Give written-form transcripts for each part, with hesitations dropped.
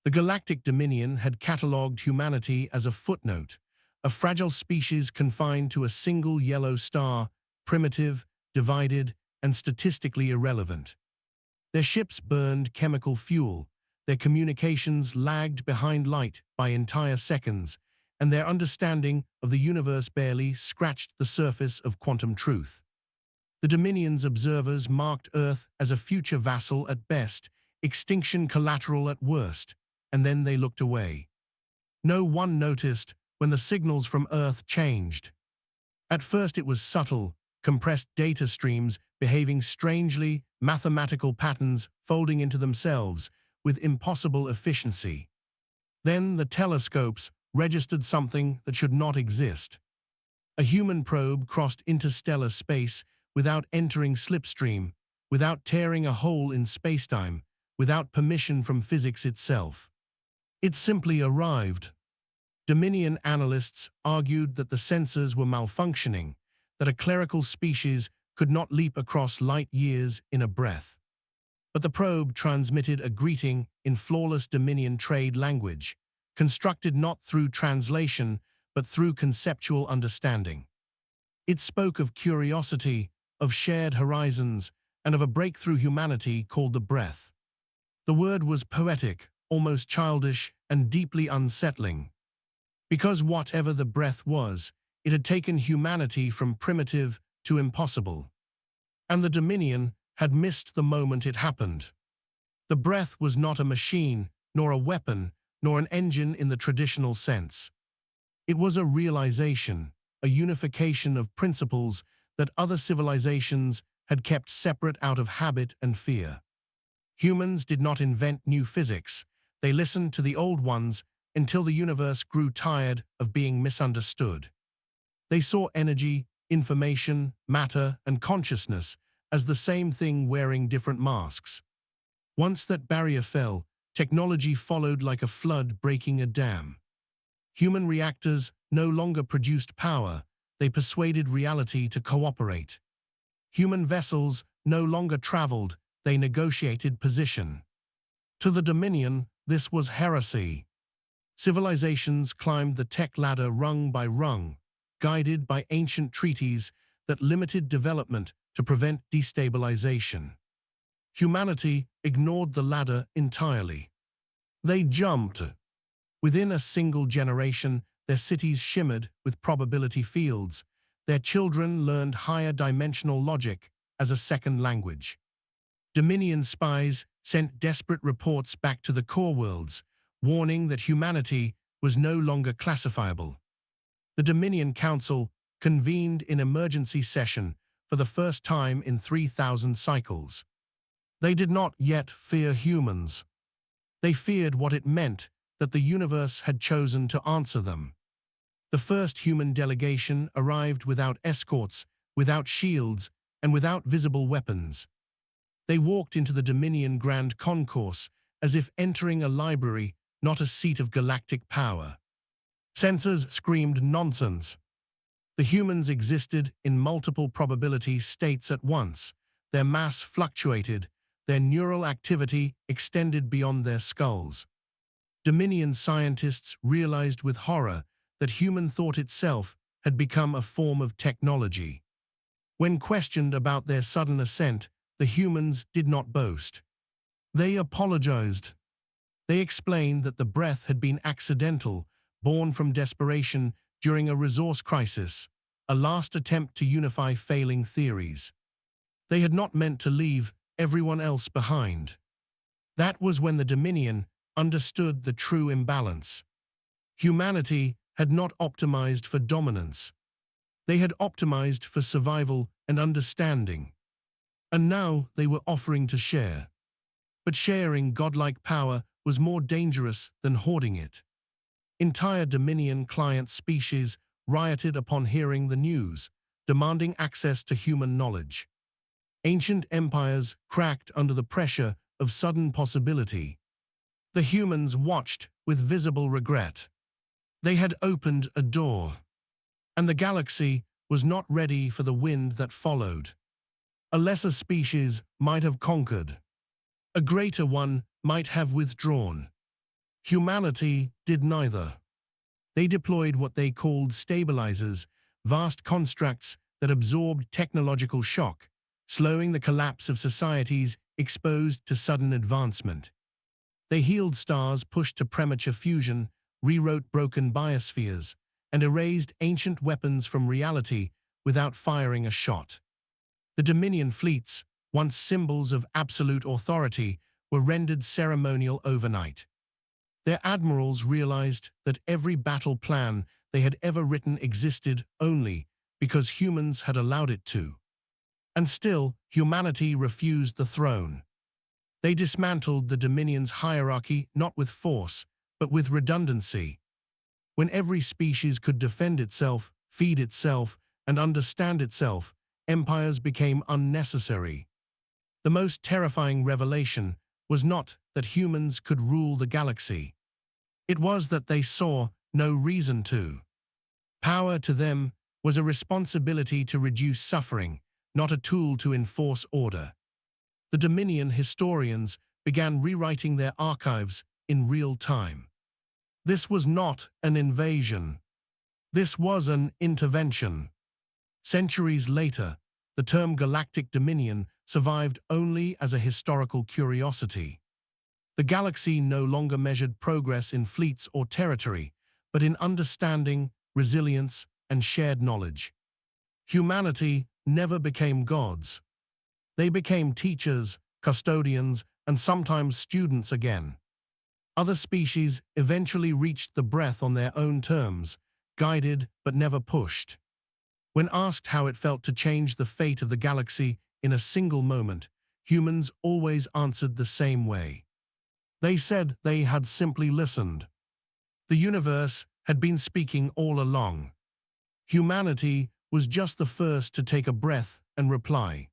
The Galactic Dominion had catalogued humanity as a footnote, a fragile species confined to a single yellow star, primitive, divided, and statistically irrelevant. Their ships burned chemical fuel, their communications lagged behind light by entire seconds, and their understanding of the universe barely scratched the surface of quantum truth. The Dominion's observers marked Earth as a future vassal at best, extinction collateral at worst, and then they looked away. No one noticed when the signals from Earth changed. At first it was subtle, compressed data streams behaving strangely, mathematical patterns folding into themselves with impossible efficiency. Then the telescopes registered something that should not exist. A human probe crossed interstellar space without entering slipstream, without tearing a hole in spacetime, without permission from physics itself. It simply arrived. Dominion analysts argued that the sensors were malfunctioning, that a clerical species could not leap across light years in a breath. But the probe transmitted a greeting in flawless Dominion trade language, constructed not through translation, but through conceptual understanding. It spoke of curiosity, of shared horizons, and of a breakthrough humanity called the breath. The word was poetic, almost childish, and deeply unsettling. Because whatever the breath was, it had taken humanity from primitive to impossible. And the Dominion had missed the moment it happened. The breath was not a machine, nor a weapon, nor an engine in the traditional sense. It was a realization, a unification of principles that other civilizations had kept separate out of habit and fear. Humans did not invent new physics. They listened to the old ones until the universe grew tired of being misunderstood. They saw energy, information, matter, and consciousness as the same thing wearing different masks. Once that barrier fell, technology followed like a flood breaking a dam. Human reactors no longer produced power, they persuaded reality to cooperate. Human vessels no longer traveled, they negotiated position. To the Dominion, this was heresy. Civilizations climbed the tech ladder rung by rung, guided by ancient treaties that limited development to prevent destabilization. Humanity ignored the ladder entirely. They jumped. Within a single generation, their cities shimmered with probability fields. Their children learned higher dimensional logic as a second language. Dominion spies sent desperate reports back to the core worlds, warning that humanity was no longer classifiable. The Dominion Council convened in emergency session for the first time in 3,000 cycles. They did not yet fear humans. They feared what it meant that the universe had chosen to answer them. The first human delegation arrived without escorts, without shields, and without visible weapons. They walked into the Dominion Grand Concourse as if entering a library, not a seat of galactic power. Sensors screamed nonsense. The humans existed in multiple probability states at once. Their mass fluctuated, their neural activity extended beyond their skulls. Dominion scientists realized with horror that human thought itself had become a form of technology. When questioned about their sudden ascent, the humans did not boast. They apologized. They explained that the breath had been accidental, born from desperation during a resource crisis, a last attempt to unify failing theories. They had not meant to leave everyone else behind. That was when the Dominion understood the true imbalance. Humanity had not optimized for dominance. They had optimized for survival and understanding. And now they were offering to share. But sharing godlike power was more dangerous than hoarding it. Entire Dominion client species rioted upon hearing the news, demanding access to human knowledge. Ancient empires cracked under the pressure of sudden possibility. The humans watched with visible regret. They had opened a door, and the galaxy was not ready for the wind that followed. A lesser species might have conquered. A greater one might have withdrawn. Humanity did neither. They deployed what they called stabilizers, vast constructs that absorbed technological shock, slowing the collapse of societies exposed to sudden advancement. They healed stars pushed to premature fusion, rewrote broken biospheres, and erased ancient weapons from reality without firing a shot. The Dominion fleets, once symbols of absolute authority, were rendered ceremonial overnight. Their admirals realized that every battle plan they had ever written existed only because humans had allowed it to. And still, humanity refused the throne. They dismantled the Dominion's hierarchy not with force, but with redundancy. When every species could defend itself, feed itself, and understand itself, empires became unnecessary. The most terrifying revelation was not that humans could rule the galaxy. It was that they saw no reason to. Power to them was a responsibility to reduce suffering, not a tool to enforce order. The Dominion historians began rewriting their archives in real time. This was not an invasion. This was an intervention. Centuries later, the term Galactic Dominion survived only as a historical curiosity. The galaxy no longer measured progress in fleets or territory, but in understanding, resilience, and shared knowledge. Humanity never became gods. They became teachers, custodians, and sometimes students again. Other species eventually reached the breath on their own terms, guided but never pushed. When asked how it felt to change the fate of the galaxy in a single moment, humans always answered the same way. They said they had simply listened. The universe had been speaking all along. Humanity was just the first to take a breath and reply.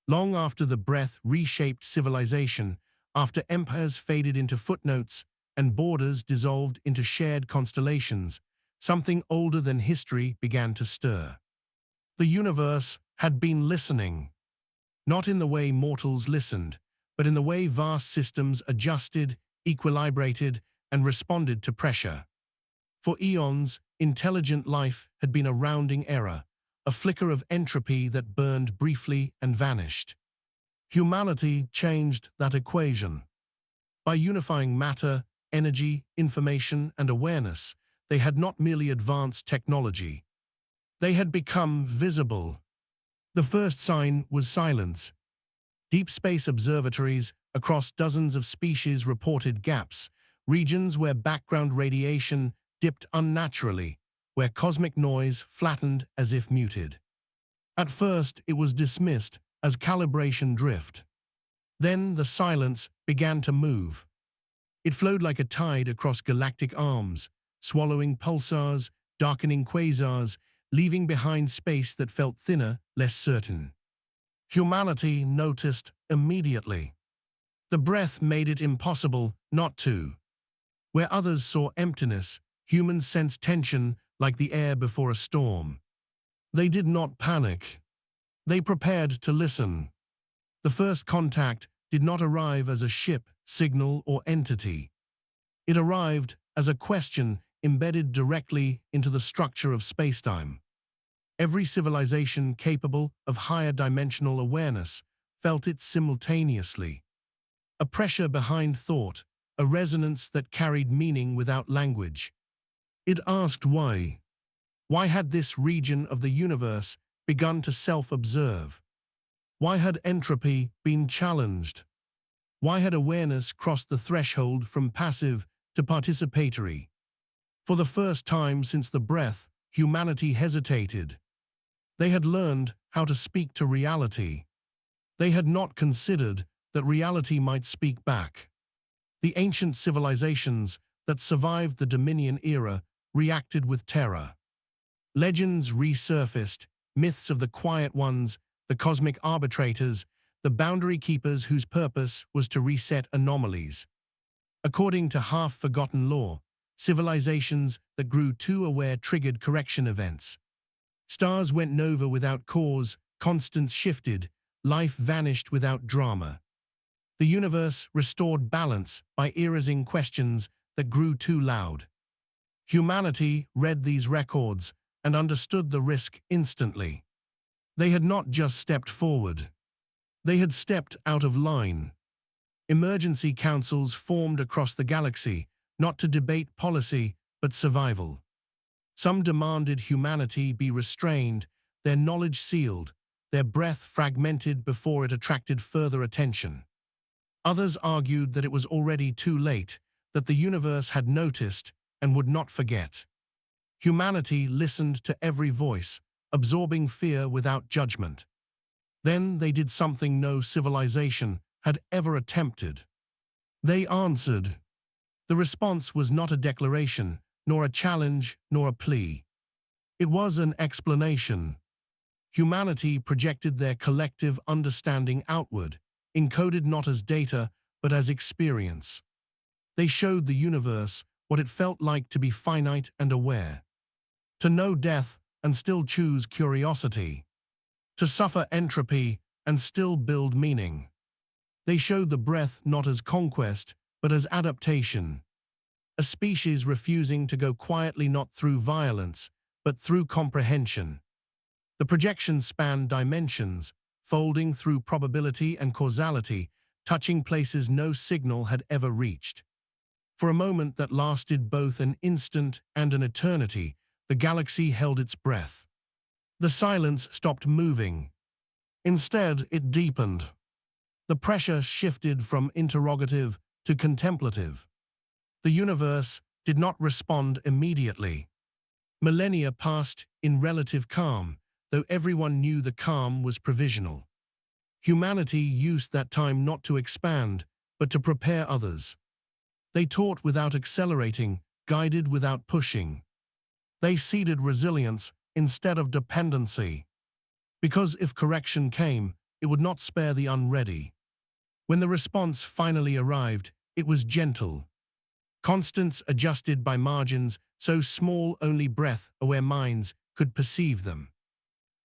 Long after the breath reshaped civilization, after empires faded into footnotes and borders dissolved into shared constellations, something older than history began to stir. The universe had been listening. Not in the way mortals listened, but in the way vast systems adjusted, equilibrated, and responded to pressure. For eons, intelligent life had been a rounding error, a flicker of entropy that burned briefly and vanished. Humanity changed that equation. By unifying matter, energy, information, and awareness, they had not merely advanced technology. They had become visible. The first sign was silence. Deep space observatories across dozens of species reported gaps, regions where background radiation dipped unnaturally, where cosmic noise flattened as if muted. At first, it was dismissed as calibration drift. Then the silence began to move. It flowed like a tide across galactic arms, swallowing pulsars, darkening quasars, leaving behind space that felt thinner, less certain. Humanity noticed immediately. The breath made it impossible not to. Where others saw emptiness, humans sensed tension like the air before a storm. They did not panic. They prepared to listen. The first contact did not arrive as a ship, signal, or entity. It arrived as a question embedded directly into the structure of spacetime. Every civilization capable of higher dimensional awareness felt it simultaneously. A pressure behind thought, a resonance that carried meaning without language. It asked why. Why had this region of the universe begun to self-observe? Why had entropy been challenged? Why had awareness crossed the threshold from passive to participatory? For the first time since the breath, humanity hesitated. They had learned how to speak to reality. They had not considered that reality might speak back. The ancient civilizations that survived the Dominion era reacted with terror. Legends resurfaced, myths of the Quiet Ones, the cosmic arbitrators, the boundary keepers whose purpose was to reset anomalies. According to half-forgotten lore, civilizations that grew too aware triggered correction events. Stars went nova without cause, constants shifted, life vanished without drama. The universe restored balance by erasing questions that grew too loud. Humanity read these records and understood the risk instantly. They had not just stepped forward. They had stepped out of line. Emergency councils formed across the galaxy, not to debate policy, but survival. Some demanded humanity be restrained, their knowledge sealed, their breath fragmented before it attracted further attention. Others argued that it was already too late, that the universe had noticed and would not forget. Humanity listened to every voice, absorbing fear without judgment. Then they did something no civilization had ever attempted. They answered. The response was not a declaration, nor a challenge, nor a plea. It was an explanation. Humanity projected their collective understanding outward, encoded not as data, but as experience. They showed the universe what it felt like to be finite and aware. To know death and still choose curiosity. To suffer entropy and still build meaning. They showed the breath not as conquest, but as adaptation. A species refusing to go quietly not through violence, but through comprehension. The projection spanned dimensions, folding through probability and causality, touching places no signal had ever reached. For a moment that lasted both an instant and an eternity, the galaxy held its breath. The silence stopped moving. Instead, it deepened. The pressure shifted from interrogative to contemplative. The universe did not respond immediately. Millennia passed in relative calm, though everyone knew the calm was provisional. Humanity used that time not to expand, but to prepare others. They taught without accelerating, guided without pushing. They seeded resilience instead of dependency. Because if correction came, it would not spare the unready. When the response finally arrived, it was gentle. Constants adjusted by margins so small only breath-aware minds could perceive them.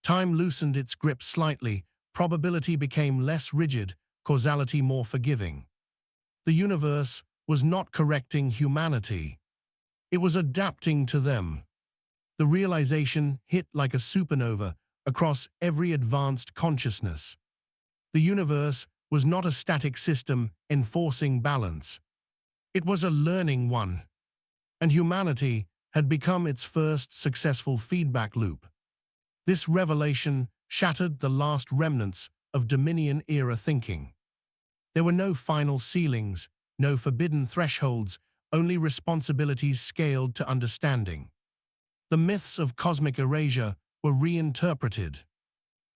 Time loosened its grip slightly, probability became less rigid, causality more forgiving. The universe was not correcting humanity. It was adapting to them. The realization hit like a supernova across every advanced consciousness. The universe was not a static system enforcing balance. It was a learning one, and humanity had become its first successful feedback loop. This revelation shattered the last remnants of Dominion-era thinking. There were no final ceilings, no forbidden thresholds, only responsibilities scaled to understanding. The myths of cosmic erasure were reinterpreted.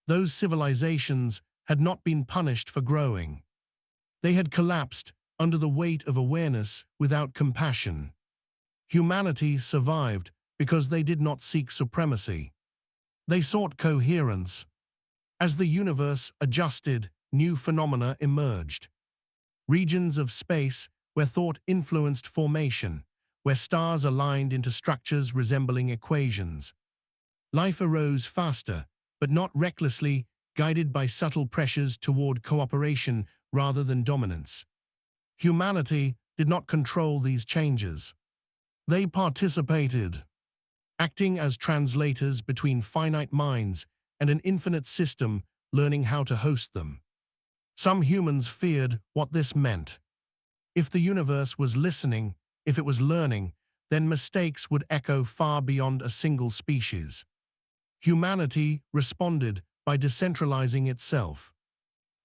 Those civilizations had not been punished for growing. They had collapsed under the weight of awareness without compassion. Humanity survived because they did not seek supremacy. They sought coherence. As the universe adjusted, new phenomena emerged. Regions of space where thought influenced formation, where stars aligned into structures resembling equations. Life arose faster, but not recklessly, guided by subtle pressures toward cooperation rather than dominance. Humanity did not control these changes. They participated, acting as translators between finite minds and an infinite system, learning how to host them. Some humans feared what this meant. If the universe was listening, if it was learning, then mistakes would echo far beyond a single species. Humanity responded by decentralizing itself.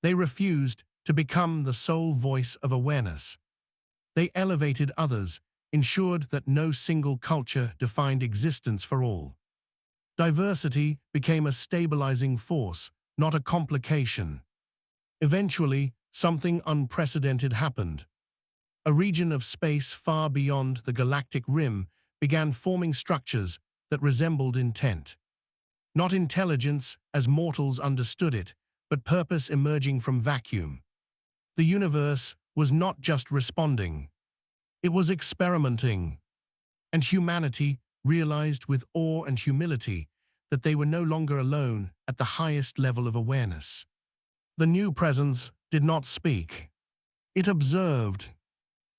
They refused to become the sole voice of awareness. They elevated others, ensured that no single culture defined existence for all. Diversity became a stabilizing force, not a complication. Eventually, something unprecedented happened. A region of space far beyond the galactic rim began forming structures that resembled intent. Not intelligence as mortals understood it, but purpose emerging from vacuum. The universe was not just responding. It was experimenting. And humanity realized with awe and humility that they were no longer alone at the highest level of awareness. The new presence did not speak. It observed.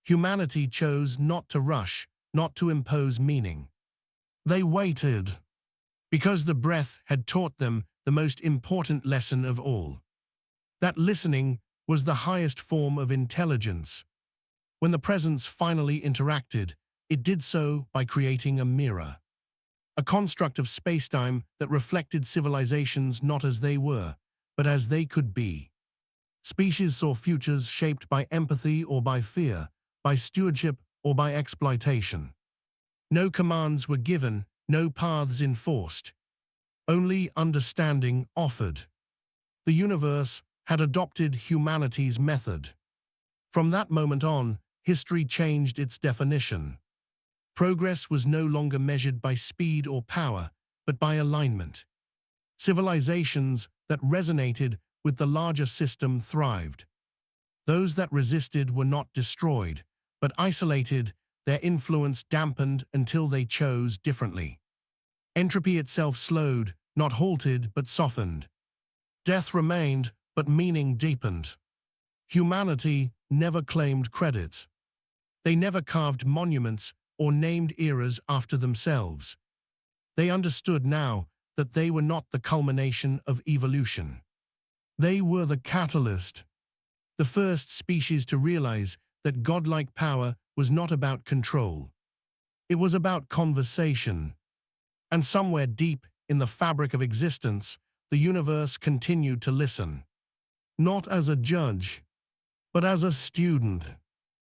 Humanity chose not to rush, not to impose meaning. They waited, because the breath had taught them the most important lesson of all. That listening was the highest form of intelligence. When the presence finally interacted, it did so by creating a mirror, a construct of spacetime that reflected civilizations not as they were, but as they could be. Species saw futures shaped by empathy or by fear, by stewardship or by exploitation. No commands were given, no paths enforced. Only understanding offered. The universe had adopted humanity's method. From that moment on, history changed its definition. Progress was no longer measured by speed or power, but by alignment. Civilizations that resonated with the larger system thrived. Those that resisted were not destroyed, but isolated, their influence dampened until they chose differently. Entropy itself slowed, not halted, but softened. Death remained, but meaning deepened. Humanity never claimed credit. They never carved monuments or named eras after themselves. They understood now that they were not the culmination of evolution. They were the catalyst, the first species to realize that godlike power was not about control. It was about conversation. And somewhere deep in the fabric of existence, the universe continued to listen. Not as a judge, but as a student.